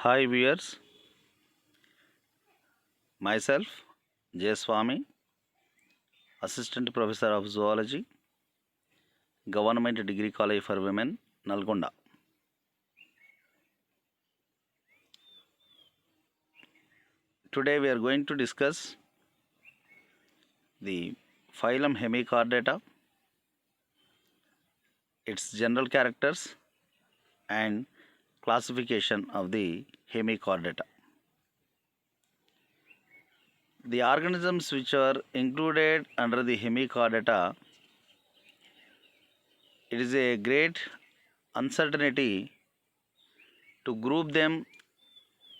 Hi viewers, myself J. Swami, Assistant Professor of Zoology, Government Degree College for Women, Nalgonda. Today we are going to discuss the phylum Hemichordata, its general characters and classification of the Hemichordata. The organisms which are included under the Hemichordata, it is a great uncertainty to group them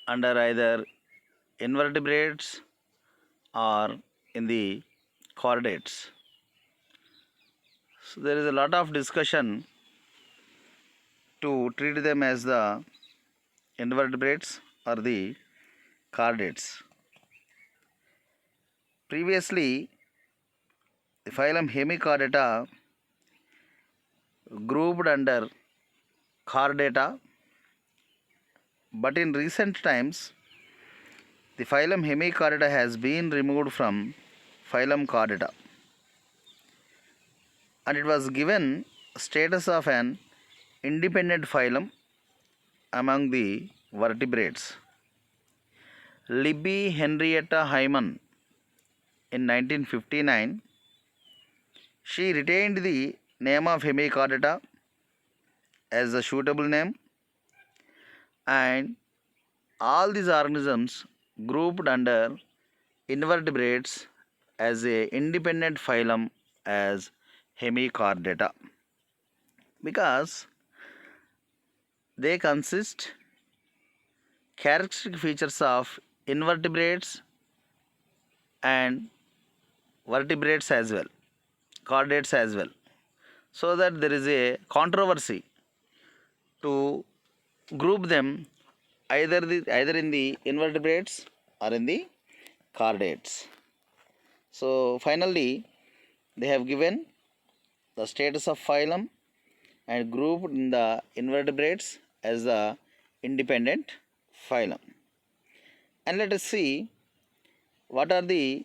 under either invertebrates or in the chordates. So there is a lot of discussion to treat them as the invertebrates or the chordates. Previously, the phylum Hemichordata grouped under chordata, but in recent times, the phylum Hemichordata has been removed from phylum Chordata, and it was given status of an independent phylum among the vertebrates. Libby Henrietta Hyman in 1959, she retained the name of Hemichordata as a suitable name, and all these organisms grouped under invertebrates as a independent phylum as Hemichordata, because they consist characteristic features of invertebrates and vertebrates as well, chordates as well, so that there is a controversy to group them either in the invertebrates or in the chordates. So finally they have given the status of phylum and grouped in the invertebrates as the independent phylum. And let us see what are the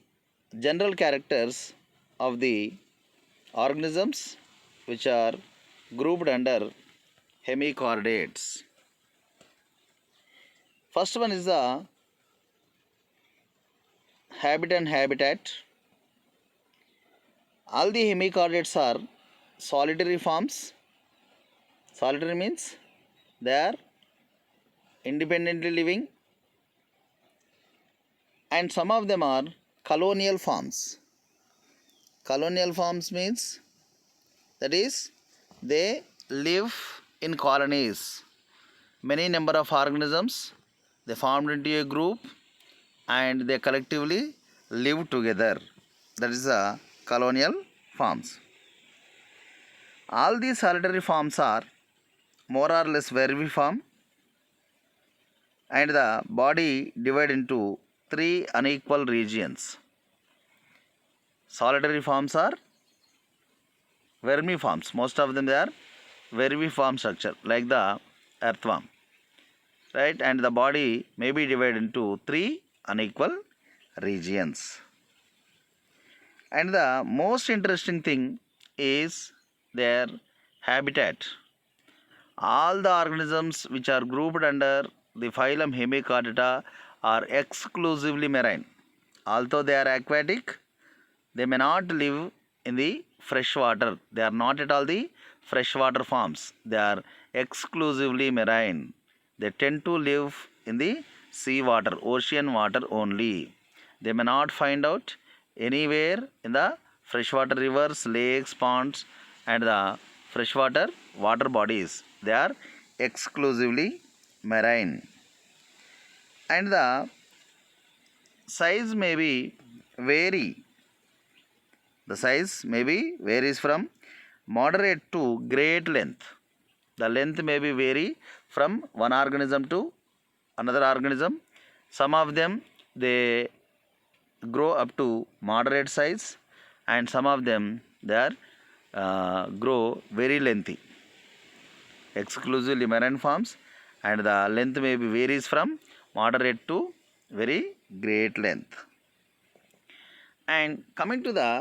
general characters of the organisms which are grouped under hemichordates. First one is the habit and habitat. All the hemichordates are solitary forms. Solitary means they are independently living, and some of them are colonial forms. Colonial forms means that is they live in colonies. Many number of organisms, they formed into a group and they collectively live together. That is the colonial forms. All these solitary forms are more or less vermiform, and the body divided into three unequal regions. Solitary forms are vermiforms. Most of them they are vermiform structure like the earthworm, right? And the body may be divided into three unequal regions. And the most interesting thing is their habitat. All the organisms which are grouped under the phylum Hemichordata are exclusively marine. Although they are aquatic, they may not live in the fresh water. They are not at all the freshwater forms. They are exclusively marine. They tend to live in the sea water, ocean water only. They may not find out anywhere in the freshwater rivers, lakes, ponds, and the freshwater water bodies. They are exclusively marine. And the size may be vary. The size may be varies from moderate to great length. The length may be vary from one organism to another organism. Some of them they grow up to moderate size, and some of them they are grow very lengthy. Exclusively marine forms, and the length may be varies from moderate to very great length. And coming to the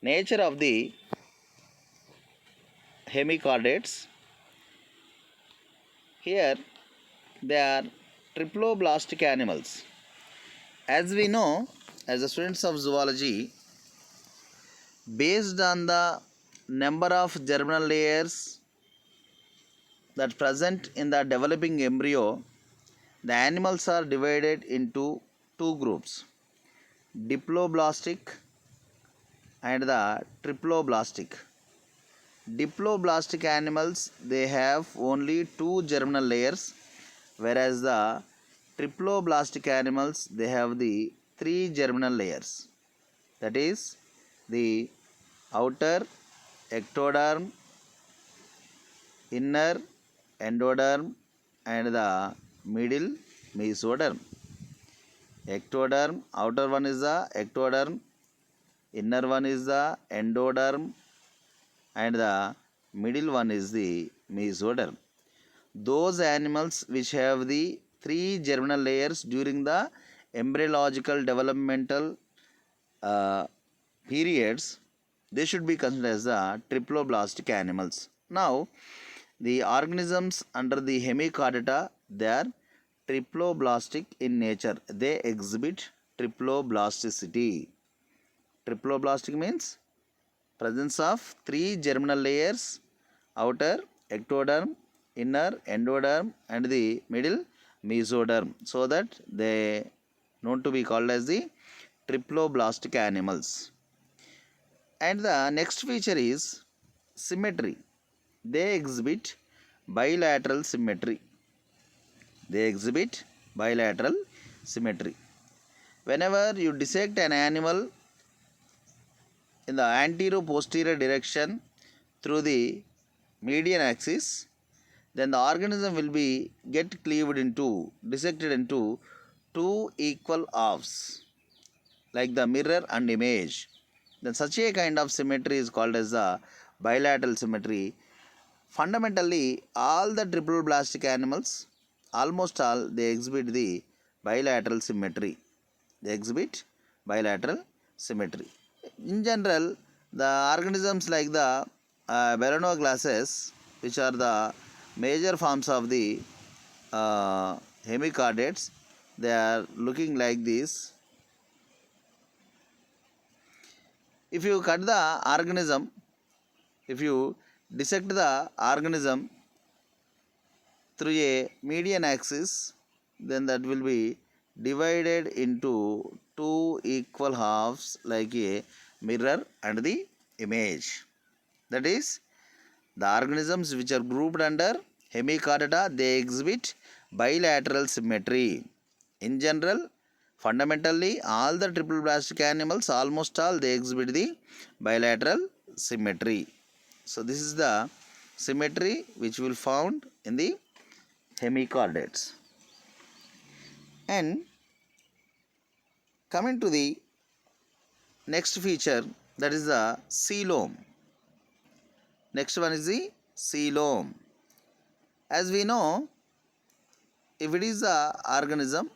nature of the hemichordates, here they are triploblastic animals. As we know, as the students of zoology, based on the number of germinal layers that present in the developing embryo, the animals are divided into two groups, diploblastic and the triploblastic. Diploblastic animals, they have only two germinal layers, whereas the triploblastic animals, they have the three germinal layers, that is the outer ectoderm, inner endoderm and the middle mesoderm. Ectoderm, outer one is the ectoderm, inner one is the endoderm and the middle one is the mesoderm. Those animals which have the three germinal layers during the embryological developmental periods, they should be considered as the triploblastic animals. Now, the organisms under the hemichordata, they are triploblastic in nature. They exhibit triploblasticity. Triploblastic means presence of three germinal layers, outer ectoderm, inner endoderm and the middle mesoderm, so that they known to be called as the triploblastic animals. And the next feature is symmetry. They exhibit bilateral symmetry. They exhibit bilateral symmetry. Whenever you dissect an animal in the anterior-posterior direction through the median axis, then the organism will be dissected into two equal halves, like the mirror and image. Then such a kind of symmetry is called as the bilateral symmetry. Fundamentally, all the triploblastic animals, almost all, they exhibit the bilateral symmetry. They exhibit bilateral symmetry. In general, the organisms like the Beranoglasses, which are the major forms of the hemichordates, they are looking like this. If you cut the organism, if you dissect the organism through a median axis, then that will be divided into two equal halves like a mirror and the image. That is, the organisms which are grouped under hemichordata, they exhibit bilateral symmetry. In general, fundamentally, all the triploblastic animals, almost all, they exhibit the bilateral symmetry. So, this is the symmetry which we will found in the hemichordates. And coming to the next feature, that is the coelom. Next one is the coelom. As we know, if it is the organism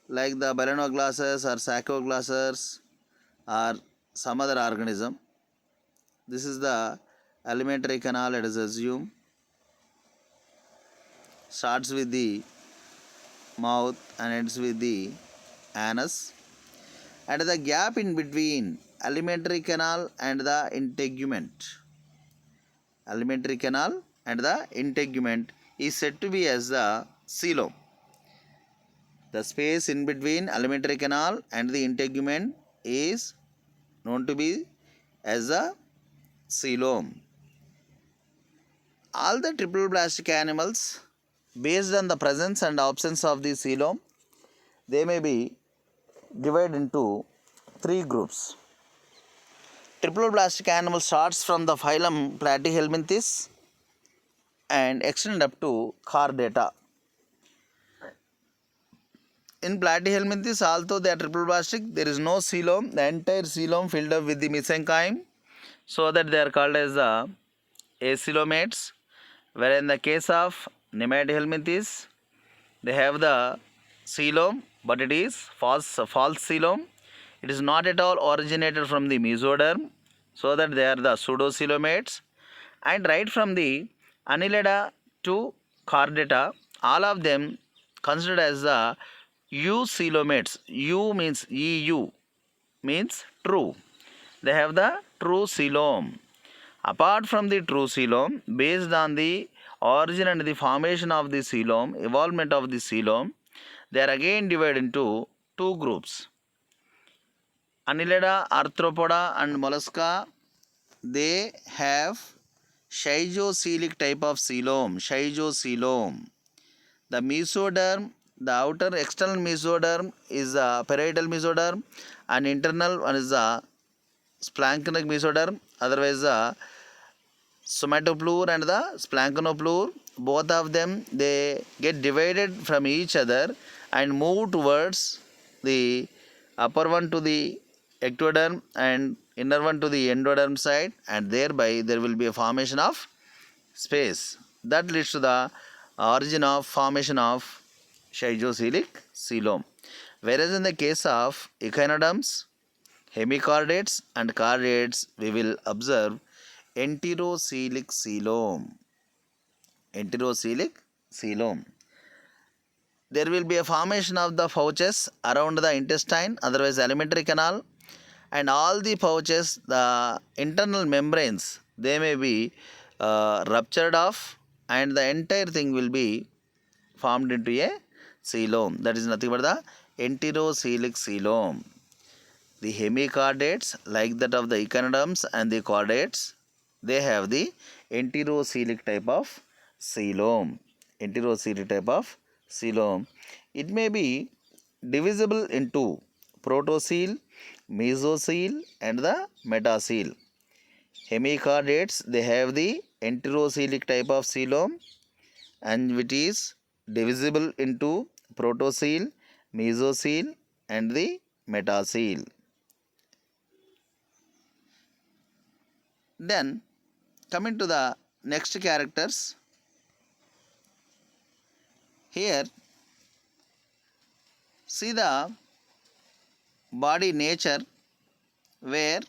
like the Beranoglasses or Sarcoglasses or some other organism, this is the alimentary canal, let us assume, starts with the mouth and ends with the anus, and the gap in between alimentary canal and the integument, alimentary canal and the integument is said to be as the coelom. The space in between alimentary canal and the integument is known to be as the coelom. All the triploblastic animals, based on the presence and absence of the coelom, they may be divided into three groups. Triploblastic animal starts from the phylum Platyhelminthes and extend up to Chordata. In Platyhelminthes, although they are triploblastic, there is no coelom. The entire coelom filled up with the mesenchyme, so that they are called as the acoelomates, where in the case of Nematohelminthes, they have the coelom, but it is false coelom. It is not at all originated from the mesoderm, so that they are the pseudocoelomates. And right from the Annelida to Chordata, all of them considered as the eucoelomates. U means EU, means true. They have the true coelom. Apart from the true coelom, based on the origin and the formation of the coelom, evolvement of the coelom, they are again divided into two groups. Annelida, Arthropoda and Mollusca, they have schizocelic type of coelom, schizocoelom. The mesoderm, the outer external mesoderm is the parietal mesoderm, and internal one is the splanchnic mesoderm, otherwise the somatopleure and the splanchnoplure. Both of them, they get divided from each other and move towards the upper one to the ectoderm and inner one to the endoderm side, and thereby there will be a formation of space that leads to the origin of formation of schizocelic coelom. Whereas in the case of echinoderms, hemichordates and chordates, we will observe enterocelic coelom. Enterocelic coelom. There will be a formation of the pouches around the intestine, otherwise alimentary canal, and all the pouches, the internal membranes, they may be ruptured off, and the entire thing will be formed into a coelom. That is nothing but the enterocelic coelom. The hemichordates, like that of the echinoderms and the chordates, they have the enterocelic type of coelom. Enterocelic type of coelom. It may be divisible into protocoel, mesocoel and the metacoel. Hemichordates, they have the enterocelic type of coelom, and which is divisible into protocoel, mesocoel and the metacoel. Then coming to the next characters, here see the body nature, where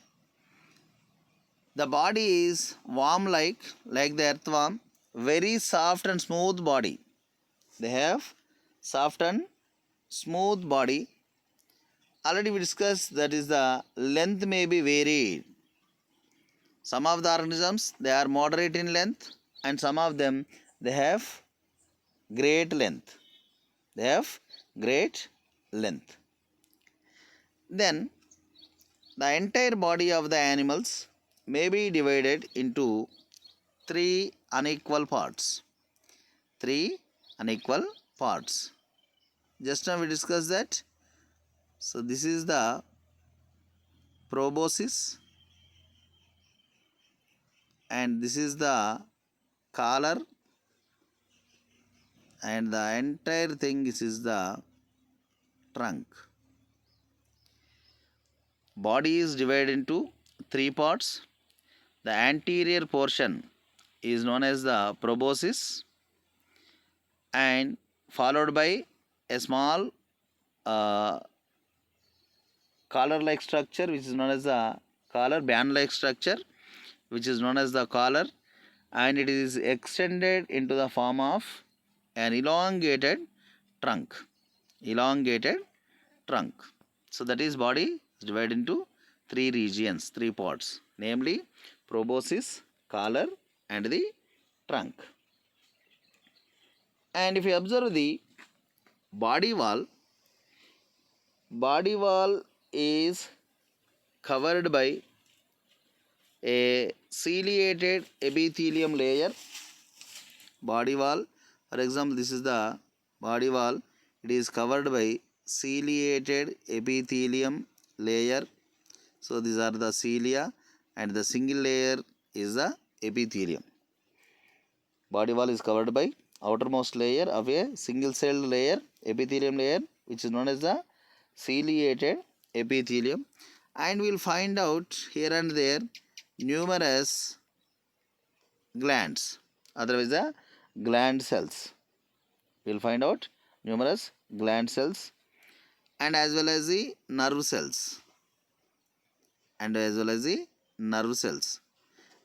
the body is worm like the earthworm, very soft and smooth body. They have soft and smooth body. Already we discussed that is the length may be varied. Some of the organisms, they are moderate in length, and some of them, they have great length. They have great length. Then the entire body of the animals may be divided into three unequal parts. Three unequal parts. Just now we discussed that. So this is the proboscis, and this is the collar, and the entire thing, this is the trunk. Body is divided into three parts. The anterior portion is known as the proboscis, and followed by a small collar-like structure, which is known as the collar, band-like structure, which is known as the collar, and it is extended into the form of an elongated trunk. Elongated trunk. So that is body is divided into three regions, three parts, namely proboscis, collar and the trunk. And if you observe the body wall is covered by a ciliated epithelium layer. Body wall, for example, this is the body wall. It is covered by ciliated epithelium layer. So these are the cilia, and the single layer is the epithelium. Body wall is covered by outermost layer of a single celled layer, epithelium layer, which is known as the ciliated epithelium. And we will find out here and there numerous glands, otherwise the gland cells. We will find out numerous gland cells and as well as the nerve cells and as well as the nerve cells.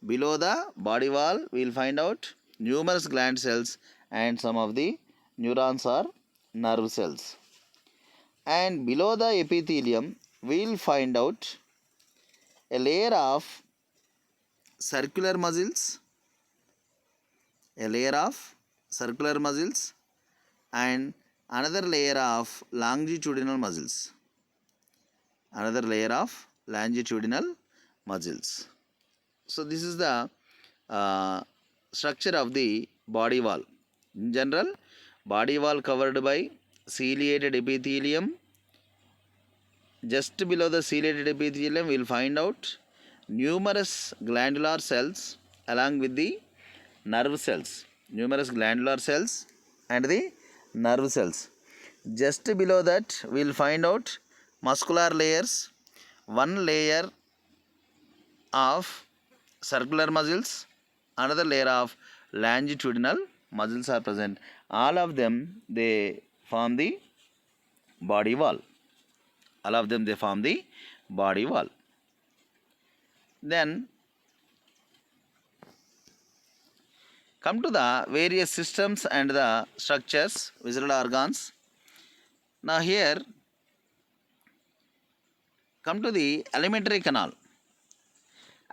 Below the body wall, we will find out numerous gland cells and some of the neurons or nerve cells. And below the epithelium, we will find out a layer of circular muscles, a layer of circular muscles and another layer of longitudinal muscles. Another layer of longitudinal muscles. So this is the structure of the body wall. In general, body wall covered by ciliated epithelium. Just below the ciliated epithelium, we will find out numerous glandular cells along with the nerve cells. Numerous glandular cells and the nerve cells. Just below that, we will find out muscular layers. One layer of circular muscles, another layer of longitudinal muscles are present. All of them, they form the body wall. All of them, they form the body wall. Then come to the various systems and the structures, visceral organs. Now here, come to the alimentary canal.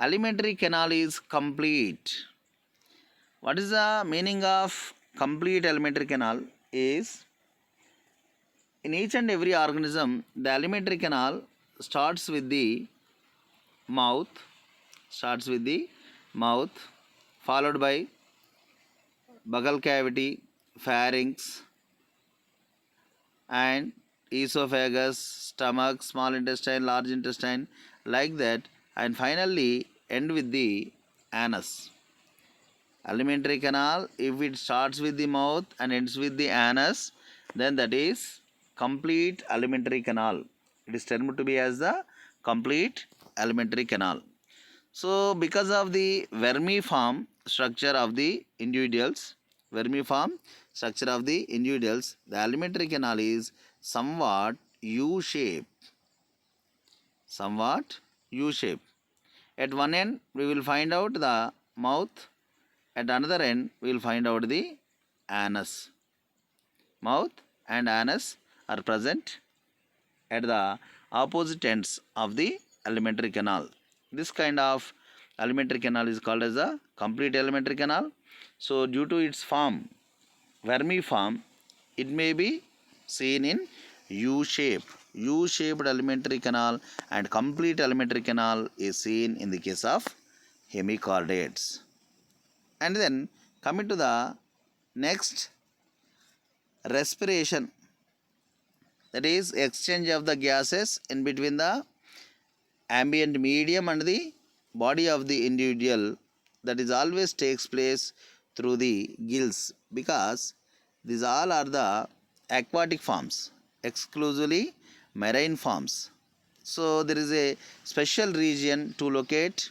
Alimentary canal is complete. What is the meaning of complete alimentary canal? Is in each and every organism, the alimentary canal starts with the mouth, followed by buccal cavity, pharynx, and esophagus, stomach, small intestine, large intestine, like that, and finally end with the anus. Alimentary canal, if it starts with the mouth and ends with the anus, then that is complete alimentary canal. It is termed to be as the complete alimentary canal. So because of the vermiform structure of the individuals, the alimentary canal is somewhat U-shape. At one end, we will find out the mouth. At another end, we will find out the anus. Mouth and anus are present at the opposite ends of the alimentary canal. This kind of alimentary canal is called as a complete alimentary canal. So due to its form, vermiform, it may be seen in U-shaped alimentary canal, and complete alimentary canal is seen in the case of hemichordates. And then coming to the next, respiration, that is exchange of the gases in between the ambient medium and the body of the individual, that is always takes place through the gills, because these all are the aquatic forms, exclusively marine forms. So there is a special region to allocate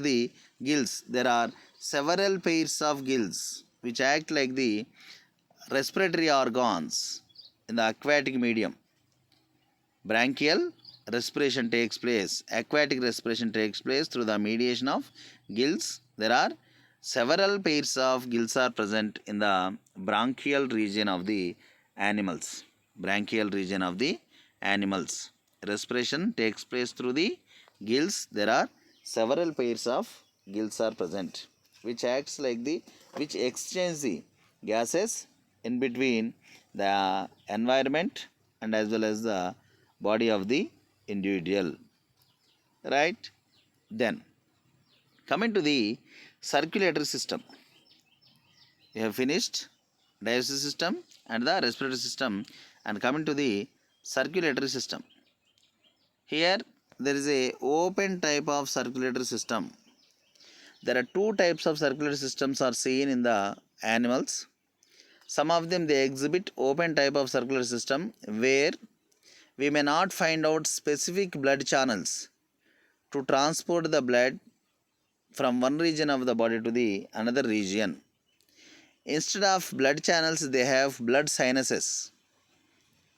the gills. There are several pairs of gills which act like the respiratory organs in the aquatic medium. Branchial respiration takes place, aquatic respiration takes place through the mediation of gills. There are several pairs of gills are present in the branchial region of the animals. Respiration takes place through the gills. There are several pairs of gills are present, which exchange the gases in between the environment and as well as the body of the individual. Right? Then coming to the circulatory system, we have finished digestive system and the respiratory system, and coming to the circulatory system. Here there is a open type of circulatory system. There are two types of circulatory systems are seen in the animals. Some of them, they exhibit open type of circulatory system where we may not find out specific blood channels to transport the blood from one region of the body to the another region. Instead of blood channels, they have blood sinuses.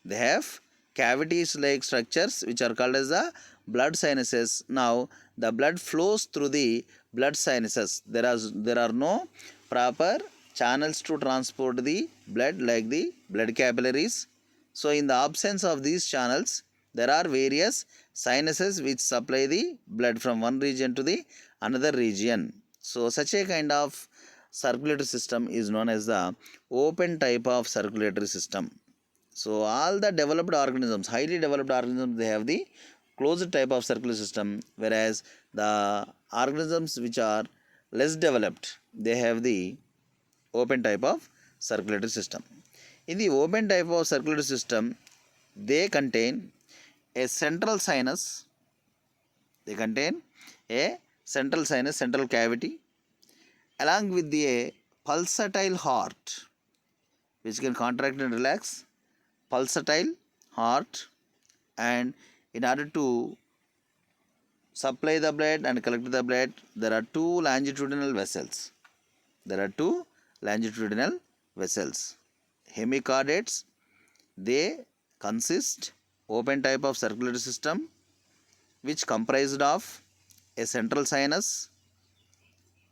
They have cavities like structures which are called as the blood sinuses. Now the blood flows through the blood sinuses. There are no proper channels to transport the blood like the blood capillaries. So in the absence of these channels, there are various sinuses which supply the blood from one region to the another region. So such a kind of circulatory system is known as the open type of circulatory system. So all the developed organisms, highly developed organisms, they have the closed type of circulatory system, whereas the organisms which are less developed, they have the open type of circulatory system. In the open type of circulatory system, they contain a central sinus. They contain a central sinus, central cavity, along with a pulsatile heart, which can contract and relax. Pulsatile heart, and in order to supply the blood and collect the blood, there are two longitudinal vessels. Hemichordates, they consist open type of circulatory system which comprised of a central sinus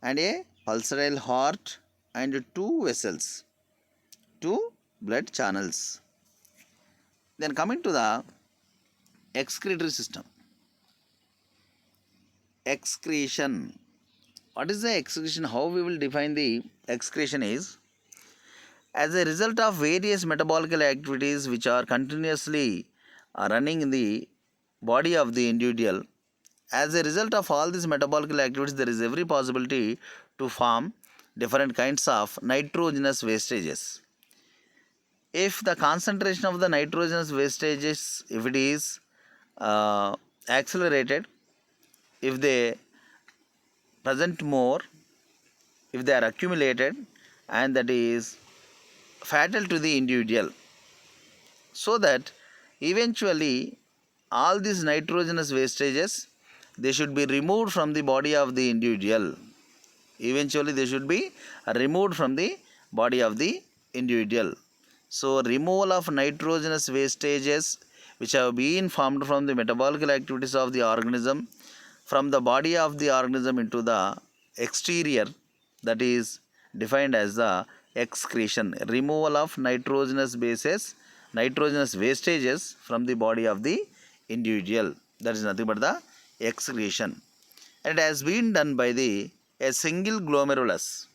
and a pulsatile heart and two vessels, two blood channels. Then coming to the excretory system. Excretion. What is the excretion? How we will define the excretion is, as a result of various metabolic activities which are continuously running in the body of the individual, as a result of all these metabolic activities, there is every possibility to form different kinds of nitrogenous wastages. If the concentration of the nitrogenous wastages, if it is accelerated, if they present more, if they are accumulated, and that is fatal to the individual, so that eventually all these nitrogenous wastages, they should be removed from the body of the individual. Eventually they should be removed from the body of the individual. So removal of nitrogenous wastages which have been formed from the metabolic activities of the organism from the body of the organism into the exterior, that is defined as the excretion. Removal of nitrogenous wastages from the body of the individual, that is nothing but the excretion. And it has been done by a single glomerulus,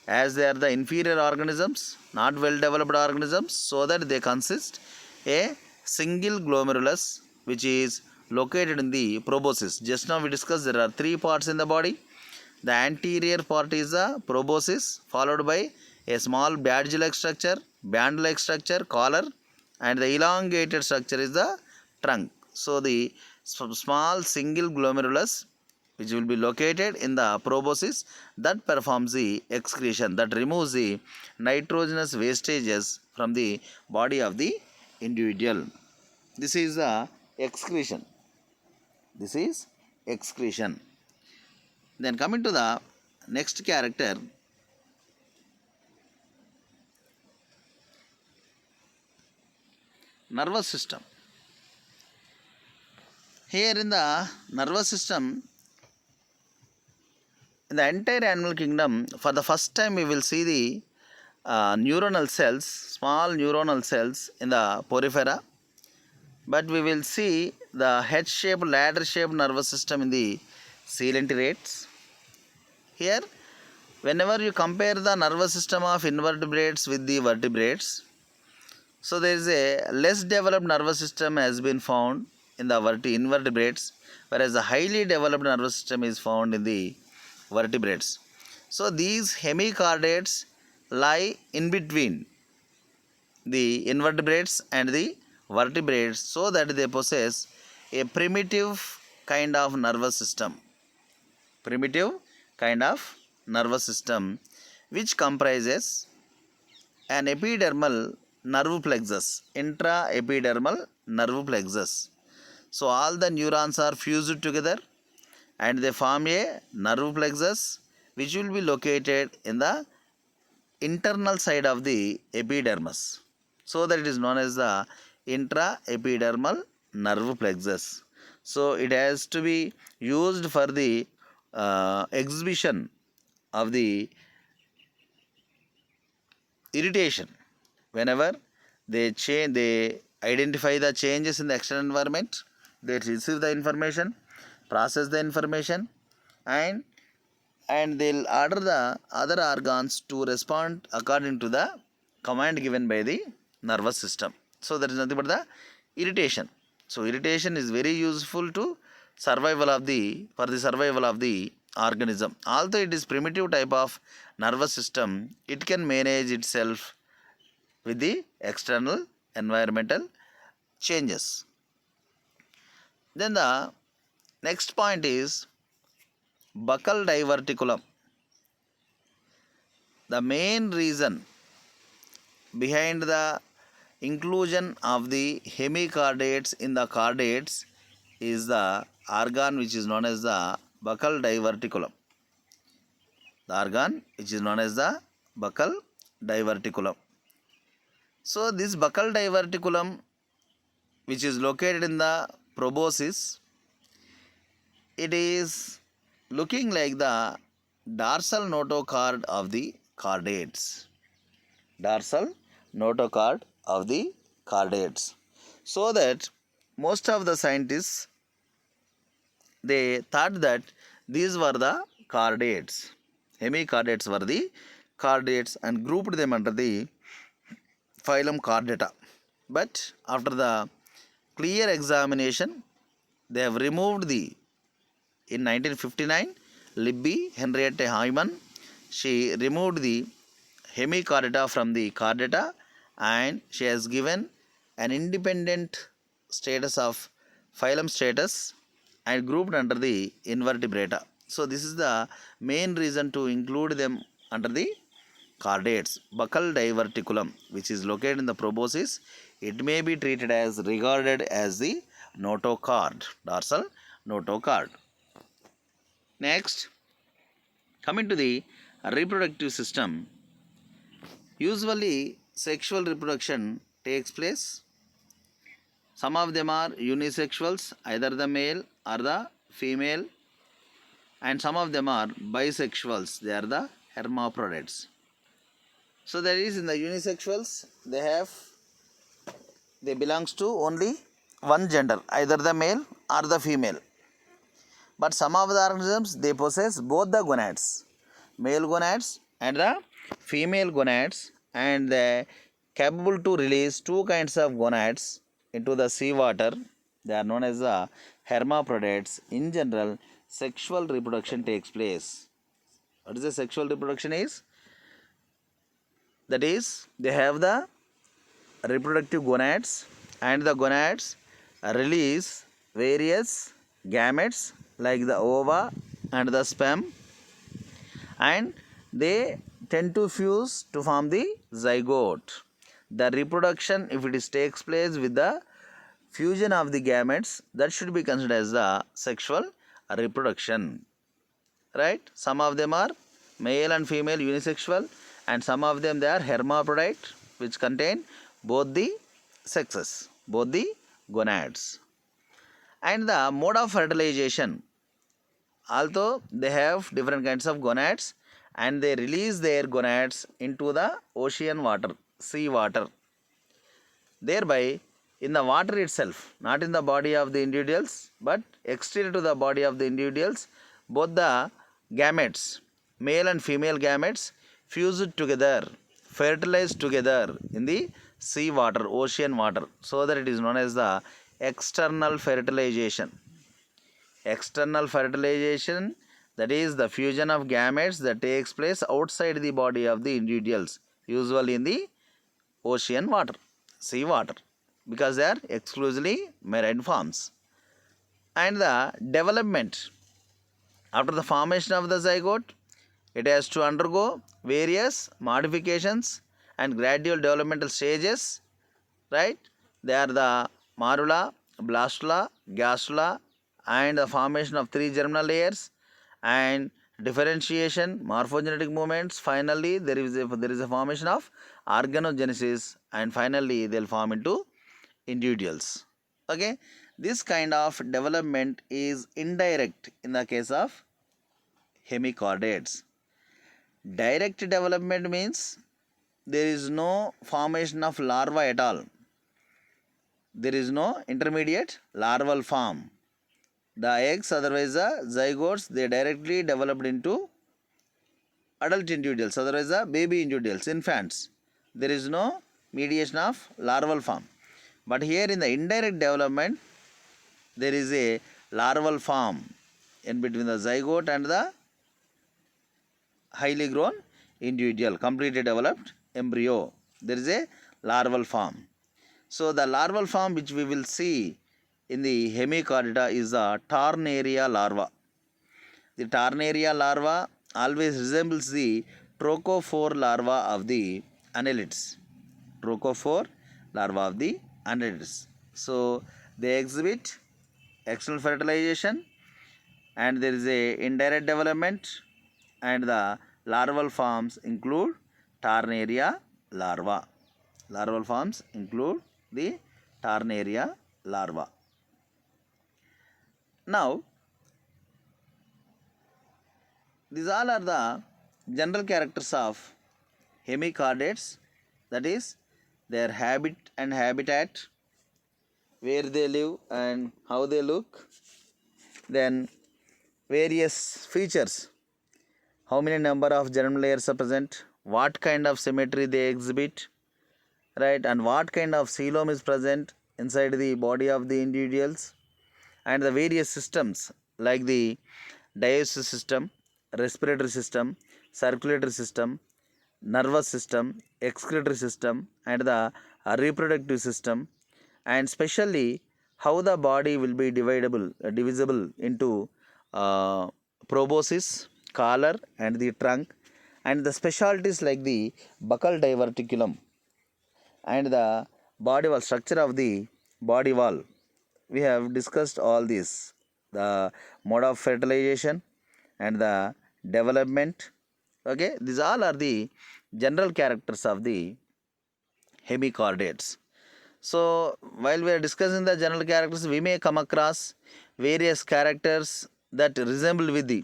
as they are the inferior organisms, not well developed organisms, so that they consist a single glomerulus which is located in the proboscis. Just now we discussed there are three parts in the body. The anterior part is the proboscis, followed by a small badge-like structure, band-like structure, collar, and the elongated structure is the trunk. So the small single glomerulus which will be located in the proboscis, that performs the excretion, that removes the nitrogenous wastages from the body of the individual. This is the excretion. Then coming to the next character, nervous system. Here in the nervous system, in the entire animal kingdom, for the first time we will see the neuronal cells, small neuronal cells in the porifera, but we will see the head-shaped, ladder-shaped nervous system in the coelenterate. Here, whenever you compare the nervous system of invertebrates with the vertebrates, so there is a less developed nervous system has been found in the invertebrates, whereas the highly developed nervous system is found in the vertebrates. So these hemichordates lie in between the invertebrates and the vertebrates, so that they possess a primitive kind of nervous system. Which comprises an epidermal nerve plexus, intraepidermal nerve plexus. So all the neurons are fused together and they form a nerve plexus which will be located in the internal side of the epidermis. So that it is known as the intraepidermal nerve plexus. So it has to be used for the exhibition of the irritation. Whenever they identify the changes in the external environment, they receive the information, process the information, and they'll order the other organs to respond according to the command given by the nervous system. So that is nothing but the irritation. So irritation is very useful to survival of the for the survival of the organism. Although it is primitive type of nervous system, it can manage itself with the external environmental changes. Then the next point is buccal diverticulum. The main reason behind the inclusion of the hemichordates in the chordates is the organ which is known as the buccal diverticulum. The organ which is known as the buccal diverticulum. So this buccal diverticulum, which is located in the proboscis, it is looking like the dorsal notochord of the chordates. Dorsal notochord of the chordates. So that most of the scientists, they thought that these were the chordates. Hemichordates were the chordates and grouped them under the phylum Chordata. But after the clear examination, they have removed the, in 1959, Libby Henriette Hyman, she removed the hemichordata from the chordata and she has given an independent status of phylum status and grouped under the invertebrata. So this is the main reason to include them under the chordates. Buccal diverticulum, which is located in the proboscis, it may be treated as regarded as the notochord, dorsal notochord. Next, coming to the reproductive system, usually sexual reproduction takes place. Some of them are unisexuals, either the male or the female, and some of them are bisexuals, they are the hermaphrodites. So that is, in the unisexuals, they belongs to only one gender, either the male or the female. But some of the organisms, they possess both the gonads, male gonads and the female gonads, and they capable to release two kinds of gonads into the seawater. They are known as the hermaphrodites. In general, sexual reproduction takes place. What is the sexual reproduction is? That is, they have the reproductive gonads and the gonads release various gametes like the ova and the sperm, and they tend to fuse to form the zygote. The reproduction, if it is takes place with the fusion of the gametes, that should be considered as the sexual reproduction. Right? Some of them are male and female unisexual, and some of them they are hermaphrodite, which contain both the sexes, both the gonads. And the mode of fertilization, although they have different kinds of gonads and they release their gonads into the ocean water, sea water. Thereby, in the water itself, not in the body of the individuals, but exterior to the body of the individuals, both the gametes, male and female gametes, fused together, fertilized together in the sea water, ocean water, so that it is known as the external fertilization. External fertilization, that is the fusion of gametes that takes place outside the body of the individuals, usually in the ocean water, sea water, because they are exclusively marine forms. And the development, after the formation of the zygote, it has to undergo various modifications and gradual developmental stages, right? They are the morula, blastula, gastrula, and the formation of 3 germinal layers and differentiation, morphogenetic movements. Finally, there is a formation of organogenesis, and finally they'll form into individuals. Okay, this kind of development is indirect in the case of hemichordates. Direct development means there is no formation of larva at all. There is no intermediate larval form. The eggs, otherwise the zygotes, they directly developed into adult individuals, otherwise the baby individuals, infants. There is no mediation of larval form. But here in the indirect development, there is a larval form in between the zygote and the highly grown individual, completely developed embryo. There is a larval form. So the larval form which we will see in the hemichordata is the Tarnaria larva. The Tarnaria larva always resembles the trochophore larva of the annelids. Trochophore larva of the annelids. So they exhibit external fertilization, and there is a indirect development, and the larval forms include Tarnaria larva. Larval forms include the Tarnaria larva. Now, these all are the general characters of hemichordates, that is, their habit and habitat, where they live and how they look, then various features, how many number of germinal layers are present, what kind of symmetry they exhibit, right, and what kind of coelom is present inside the body of the individuals, and the various systems like the digestive system, respiratory system, circulatory system, nervous system, excretory system, and the reproductive system, and especially how the body will be divisible into proboscis, collar, and the trunk, and the specialties like the buccal diverticulum and the body wall structure of the body wall. We have discussed all this, the mode of fertilization and the development. Okay, these all are the general characters of the hemichordates. So while we are discussing the general characters, we may come across various characters that resemble with the,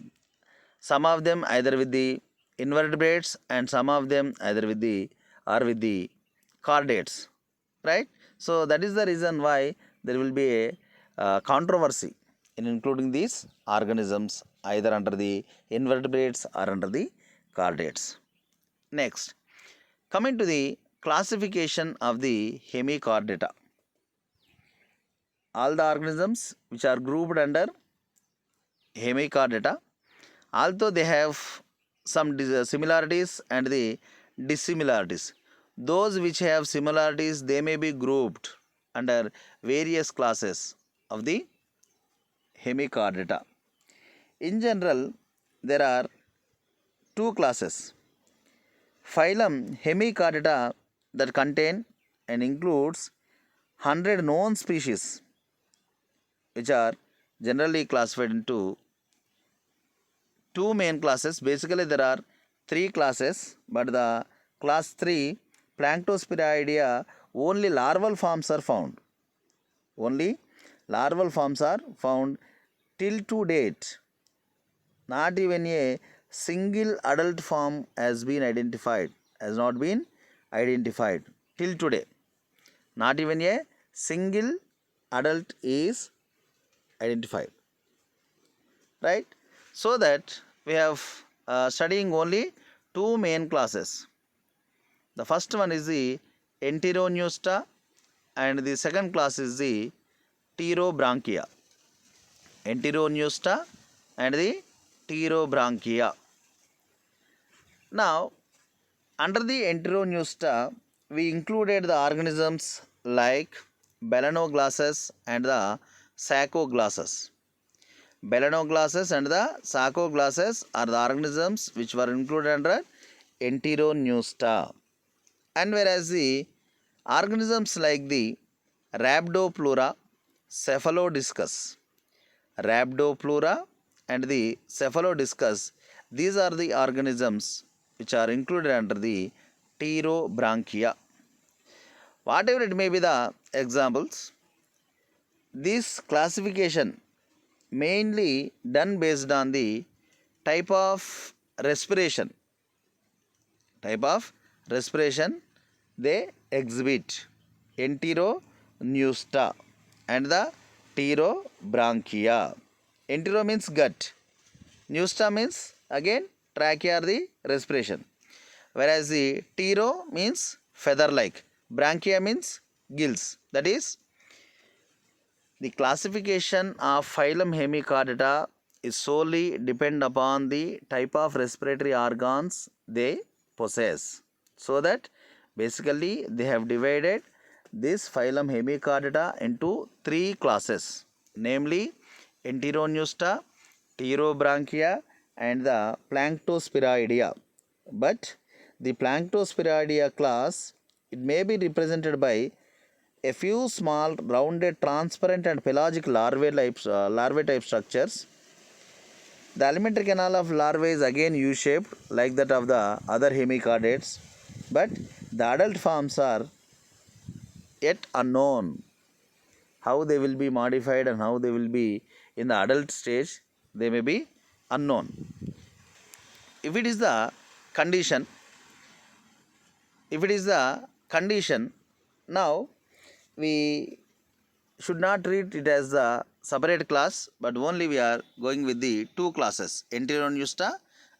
some of them either with the invertebrates and some of them either with the or with the chordates, right? So that is the reason why there will be a controversy in including these organisms either under the invertebrates or under the chordates. Next, coming to the classification of the hemichordata. All the organisms which are grouped under hemichordata, although they have some similarities and the dissimilarities. Those which have similarities, they may be grouped under various classes of the hemichordata. In general, there are two classes. Phylum Hemichordata that contain and includes 100 known species, which are generally classified into two main classes. Basically, there are three classes, but the class 3 Planctospiraidea, only larval forms are found. Only larval forms are found till to date. Not even a single adult form has been identified, has not been identified till today. Not even a single adult is identified, right? So that we have studying only two main classes. The first one is the Enteroneusta and the second class is the Pterobranchia. Enteroneusta and the Pterobranchia. Now, under the Enteroneusta, we included the organisms like Balanoglossus and the Sacoglossus. Balanoglossus and the Sacoglossus are the organisms which were included under Enteroneusta. And whereas the organisms like the Rhabdopleura, Cephalodiscus, Rhabdopleura, and the Cephalodiscus. These are the organisms which are included under the Pterobranchia. Whatever it may be the examples, this classification mainly done based on the type of respiration. Type of respiration they exhibit. Enteroneusta and the Pterobranchia. Entero means gut. Neusta means again trachea or the respiration. Whereas the ptero means feather like. Branchia means gills. That is, the classification of phylum Hemichordata is solely depend upon the type of respiratory organs they possess. So that basically they have divided this phylum Hemichordata into three classes, namely Enteroneusta, Pterobranchia and the Planctospiraidea. But the Planctospiraidea class, it may be represented by a few small rounded transparent and pelagic larvae type structures. The alimentary canal of larvae is again U-shaped like that of the other hemichordates, but the adult forms are yet unknown. How they will be modified and how they will be in the adult stage, they may be unknown. If it is the condition, now we should not treat it as a separate class, but only we are going with the two classes, Enteroneusta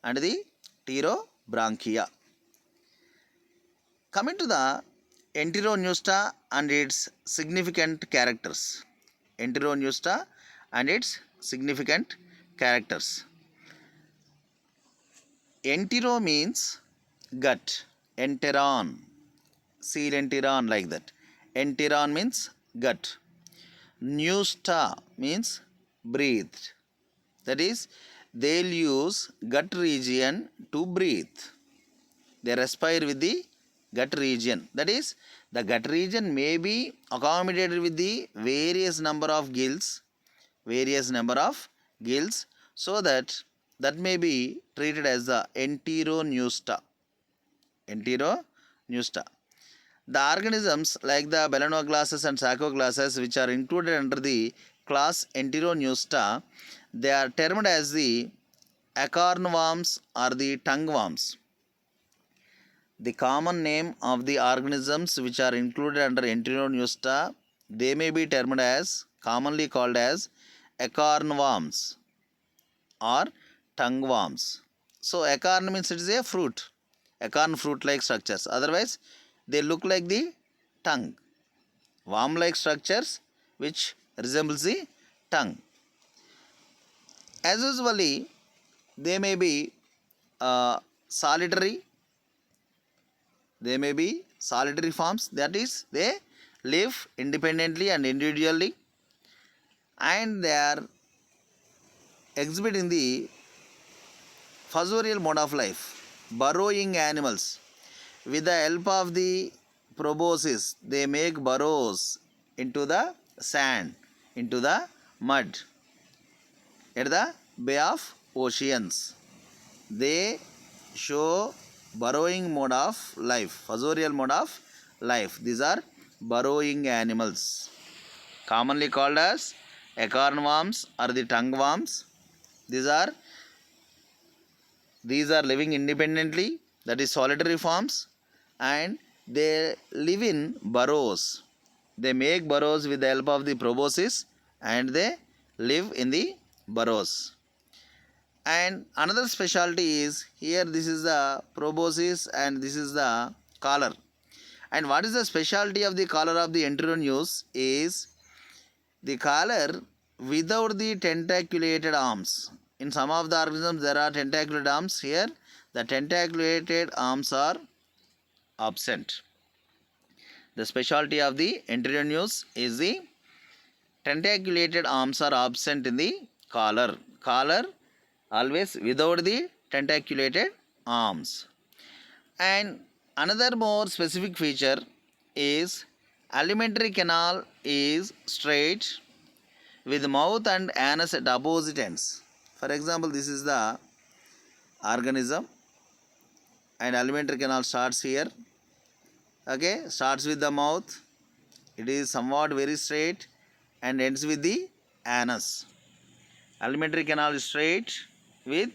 and the Pterobranchia. Coming to the Enteroneusta and its significant characters. Enteroneusta and its significant characters. Entero means gut. Enteron. Coelenteron like that. Enteron means gut. Neusta means breathed. That is, they'll use gut region to breathe. They respire with the gut region. That is, the gut region may be accommodated with the various number of gills, so that may be treated as the Enteroneusta. Enteroneusta. The organisms like the Belanoglasses and Sarcoglasses, which are included under the class Enteroneusta, they are termed as the acorn worms or the tongue worms. The common name of the organisms which are included under Enteroneusta, they may be termed as, commonly called as acorn worms or tongue worms. So acorn means it is a fruit, acorn fruit like structures. Otherwise, they look like the tongue, worm like structures which resembles the tongue. As usually, they may be solitary. They may be solitary forms, that is, they live independently and individually, and they are exhibiting the fossorial mode of life, burrowing animals. With the help of the proboscis, they make burrows into the sand, into the mud at the Bay of Oceans. They show burrowing mode of life, fossorial mode of life. These are burrowing animals, commonly called as acorn worms or the tongue worms. These are living independently, that is solitary forms, and they live in burrows. They make burrows with the help of the proboscis and they live in the burrows. And another specialty is, here this is the proboscis and this is the collar. And what is the specialty of the collar of the Enteroneus is the collar without the tentaculated arms. In some of the organisms there are tentaculated arms. Here the tentaculated arms are absent. The specialty of the Enteroneus is the tentaculated arms are absent in the collar. Collar always without the tentaculated arms. And another more specific feature is alimentary canal is straight with mouth and anus at opposite ends. For example, this is the organism and alimentary canal starts here. Okay, starts with the mouth. It is somewhat very straight and ends with the anus. Alimentary canal is straight with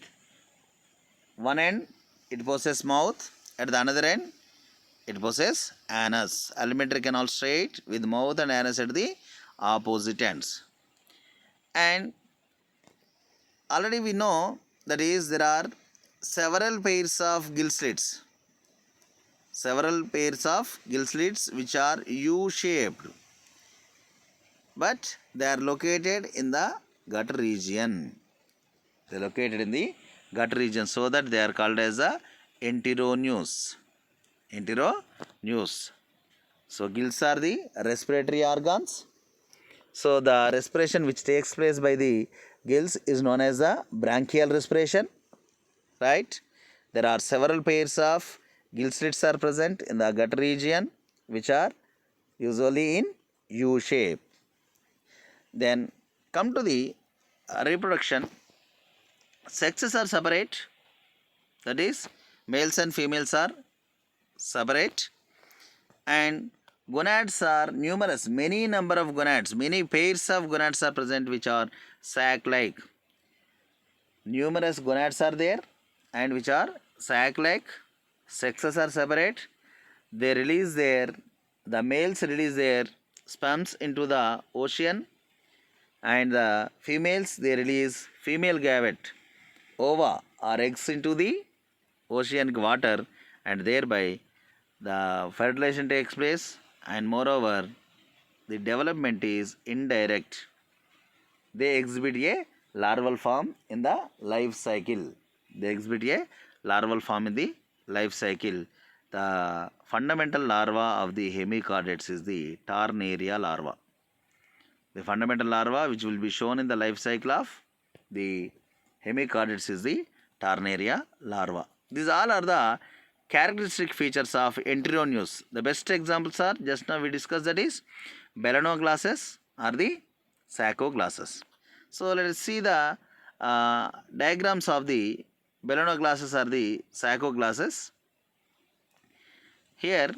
one end it possesses mouth, at the another end it possesses anus. Alimentary canal straight with mouth and anus at the opposite ends. And already we know that is there are several pairs of gill slits. Several pairs of gill slits which are U-shaped, but they are located in the gut region. They are located in the gut region, so that they are called as the enteroneus. Enteroneus. So gills are the respiratory organs. So the respiration which takes place by the gills is known as the bronchial respiration. Right? There are several pairs of gill slits are present in the gut region, which are usually in U shape. Then come to the reproduction. Sexes are separate, that is males and females are separate, and gonads are numerous, many number of gonads, many pairs of gonads are present which are sac-like. Numerous gonads are there and which are sac-like. Sexes are separate. They release the males release their sperms into the ocean, and the females they release female gavette, ova or eggs into the oceanic water, and thereby the fertilization takes place, and moreover the development is indirect. They exhibit a larval form in the life cycle. They exhibit a larval form in the life cycle. The fundamental larva of the hemichordates is the Tarnaria larva. The fundamental larva which will be shown in the life cycle of the hemichordates is the Tarnaria larva. These all are the characteristic features of enteroneus. The best examples are, just now we discussed, that is Balaenoglossus or the Sacoglossus. So let us see the diagrams of the Balaenoglossus or the Sacoglossus. Here,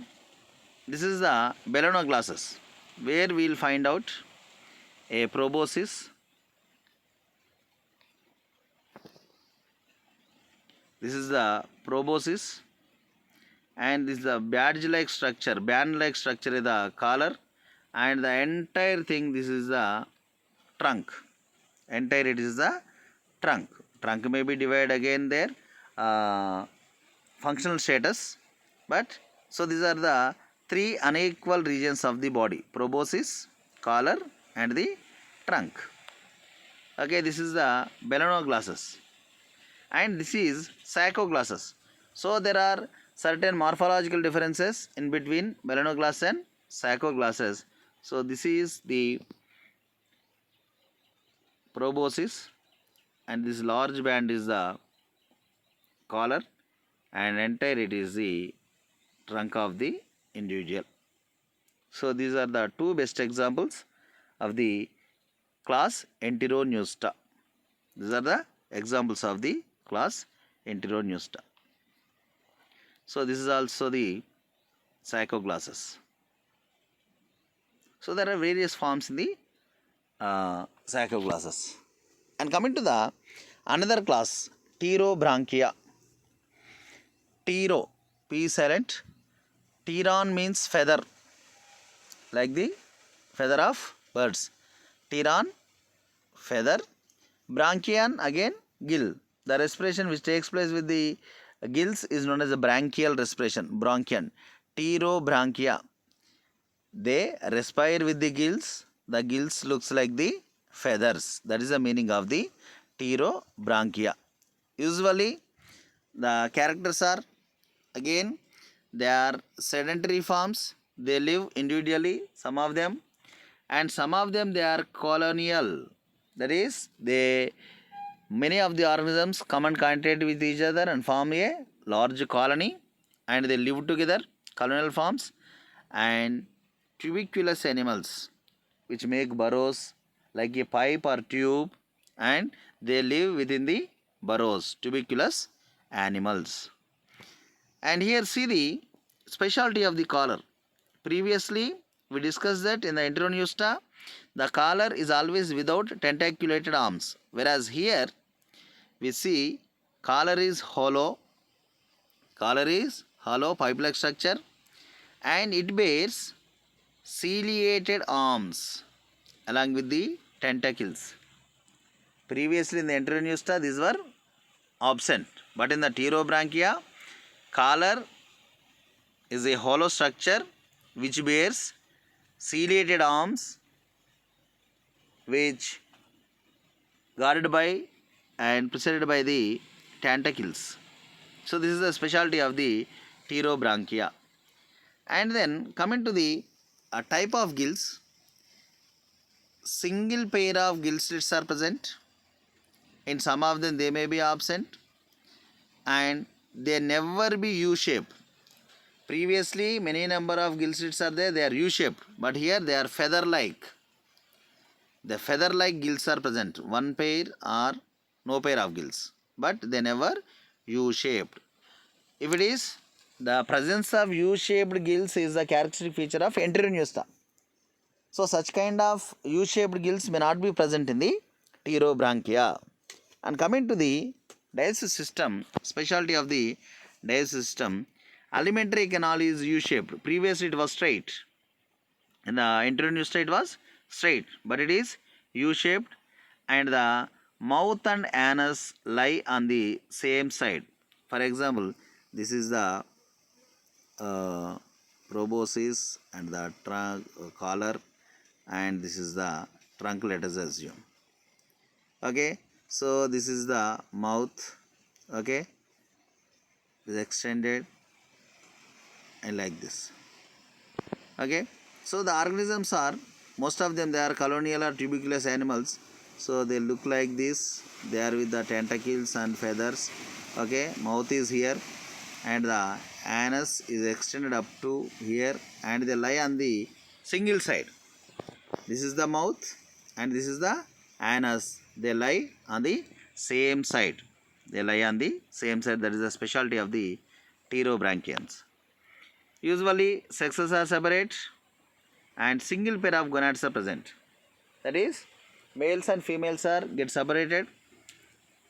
this is the Balaenoglossus, where we will find out a proboscis. This is the proboscis, and this is the badge-like structure, band-like structure is the collar, and the entire thing, this is the trunk. Entire it is the trunk. Trunk may be divided again there functional status, but so these are the three unequal regions of the body: proboscis, collar, and the trunk. Okay, this is the Balaenoglossus, and this is Sacoglossus. So there are certain morphological differences in between Balaenoglossus and Sacoglossus. So this is the proboscis, and this large band is the collar, and entire it is the trunk of the individual. So these are the two best examples of the class Enteroneusta. These are the examples of the class Enteroneusta. So this is also the Sacoglossus. So there are various forms in the Sacoglossus. And coming to the another class, Pterobranchia. Ptero, P silent. Pteron means feather, like the feather of birds. Pteron, feather. Branchion, again gill. The respiration which takes place with the gills is known as a branchial respiration, bronchion. Pterobranchia. They respire with the gills. The gills looks like the feathers. That is the meaning of the Pterobranchia. Usually the characters are, again, they are sedentary forms. They live individually, some of them, and some of them they are colonial. That is, many of the organisms come in contact with each other and form a large colony, and they live together, colonial forms. And tuberculous animals which make burrows like a pipe or tube, and they live within the burrows, tuberculous animals. And here see the specialty of the collar. Previously we discussed that in the Enteronusta the collar is always without tentaculated arms, whereas here we see collar is hollow, pipe-like structure, and it bears ciliated arms along with the tentacles. Previously in the Enteronusta these were absent, but in the Pterobranchia collar is a hollow structure which bears ciliated arms which guarded by and preceded by the tentacles. So this is the specialty of the Pterobranchia. And then coming to the type of gills, single pair of gill slits are present. In some of them they may be absent, and they never be U-shaped. Previously many number of gill slits are there, they are U-shaped, but here they are feather-like. The feather-like gills are present, one pair or no pair of gills, but they never U-shaped. If it is, the presence of U-shaped gills is the characteristic feature of Enteronusta. So such kind of U-shaped gills may not be present in the Pterobranchia. And coming to the digestive system, specialty of the digestive system, alimentary canal is U-shaped. Previously it was straight. In the Enteronusta it was straight, but it is U-shaped, and the mouth and anus lie on the same side. For example, this is the proboscis and the collar, and this is the trunk, let us assume. Okay, so this is the mouth, okay, is extended and like this. Okay, so the organisms are, most of them they are colonial or tuberculous animals, so they look like this. They are with the tentacles and feathers. Okay, mouth is here and the anus is extended up to here, and they lie on the single side. This is the mouth and this is the anus. They lie on the same side. They lie on the same side. That is the specialty of the Pterobranchians. Usually sexes are separate and single pair of gonads are present. That is, males and females are get separated.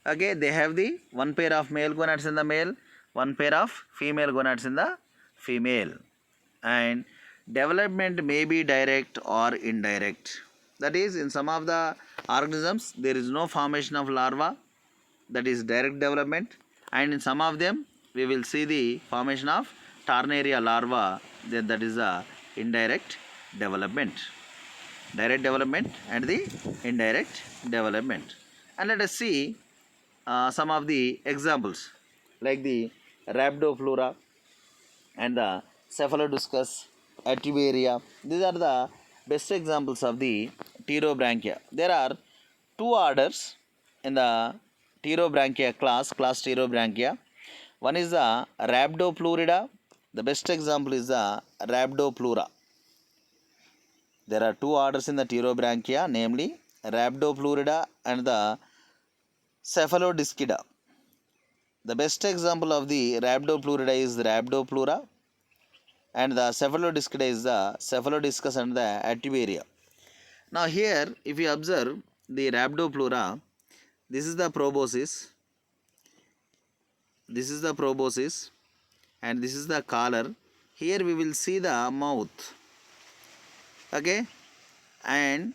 Okay, they have the one pair of male gonads in the male, one pair of female gonads in the female. And development may be direct or indirect. That is, in some of the organisms there is no formation of larva, that is direct development, and in some of them we will see the formation of Tarnaria larva, then that is the indirect development. Direct development and the indirect development. And let us see some of the examples like the Rhabdopleura and the Cephalodiscus, Ativaria. These are the best examples of the Pterobranchia. There are two orders in the Pterobranchia class Pterobranchia. One is the Rhabdopleurida. The best example is the Rhabdopleura. There are two orders in the Pterobranchia, namely Rhabdopleurida and the Cephalodiscida. The best example of the Rhabdopleurida is the Rhabdopleura, and the Cephalodiscida is the Cephalodiscus and the Ativaria. Now here, if you observe the Rhabdopleura, this is the proboscis, and this is the collar. Here we will see the mouth, okay, and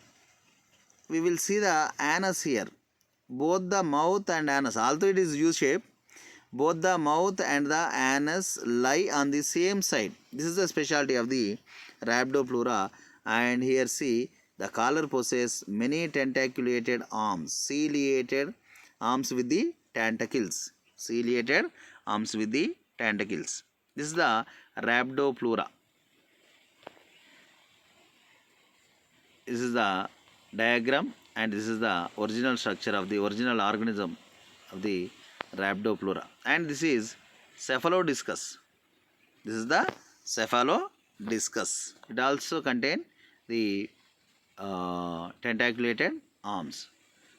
we will see the anus here. Both the mouth and anus, although it is U-shape, both the mouth and the anus lie on the same side. This is the specialty of the Rhabdopleura. And here see, the collar possesses many tentaculated arms, ciliated arms with the tentacles. Ciliated arms with the tentacles. This is the Rhabdopleura. This is the diagram, and this is the original structure of the original organism of the Rhabdopleura. And this is Cephalodiscus. This is the Cephalodiscus. It also contains the tentaculated arms.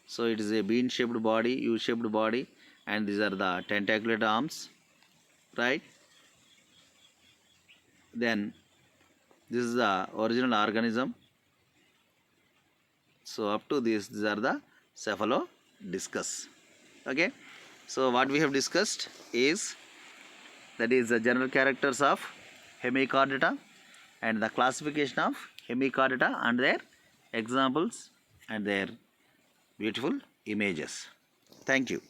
So it is a bean shaped body, U shaped body, and these are the tentaculated arms, right? Then this is the original organism. So up to this, these are the cephalodiscus. Okay. So what we have discussed is, that is the general characters of hemichordata and the classification of hemichordata and their examples and their beautiful images. Thank you.